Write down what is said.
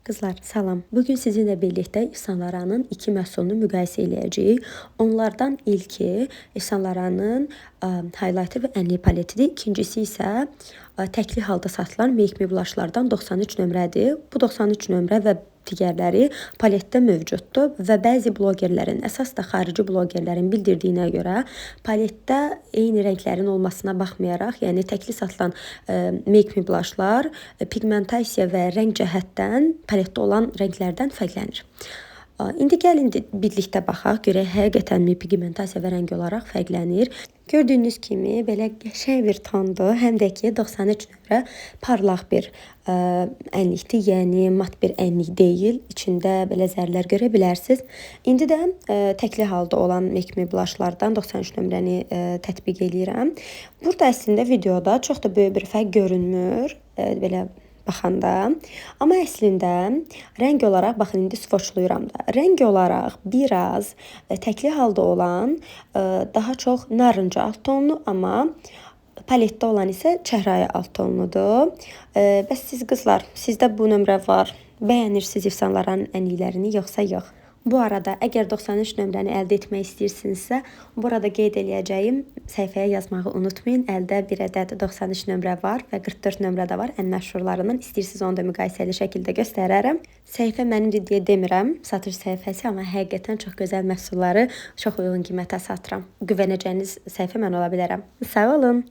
Qızlar, salam. Bugün sizinlə birlikdə İhsan-Laranın 2 məhsulunu müqayisə eləyəcəyik. Onlardan ilki İhsan-Laranın highlighter və ənlik paletidir. İkincisi isə təkli halda satılan Make Me blushlardan 93 nömrədir. Bu 93 nömrə və digərləri paletdə mövcuddur və bəzi blogerlərin, əsas da xarici blogerlərin bildirdiyinə görə paletdə eyni rənglərin olmasına baxmayaraq, yəni təkli satılan Make Me blushlar pigmentasiya və rəng cəhətdən paletdə olan rənglərdən fərqlənir. İndi gəlin birlikdə baxaq, görək həqiqətənmi pigmentasiya və rəng olaraq fərqlənir. Gördüyünüz kimi belə qəşəng bir tondur, həm də ki 93 nömrə parlaq bir ənlikdir, yəni mat bir ənlik deyil. İçində belə zərlər görə bilərsiniz. İndi də təkli halda olan Make Me blushlardan 93 nömrəni tətbiq eləyirəm. Burada əslində videoda çox da böyük bir fərq görünmür, belə baxanda. Amma əslində rəng olaraq, baxın indi swatchlayıram da. Rəng olaraq biraz təkli halda olan daha çox narıncı alt tonlu, amma paletdə olan isə çəhrayı alt tonludur. Bəs siz qızlar, sizdə bu nömrə var. Bəyənirsiniz İhsan-Laranın ənliklərini yoxsa yox? Bu arada əgər 93 nömrəni əldə etmək istəyirsinizsə, burada qeyd eləyəcəyim səhifəyə yazmağı unutmayın. Əldə bir ədəd 93 nömrə var və 44 nömrə də var. Ən məşhurlarından. İstəyirsiniz onu da müqayisəli şəkildə göstərərəm. Səhifə mənimdir deyə demirəm, satış səhifəsi, amma həqiqətən çox gözəl məhsulları çox uyğun qiymətə satıram. Güvənəcəyiniz səhifə mən ola bilərəm. Sağ olun.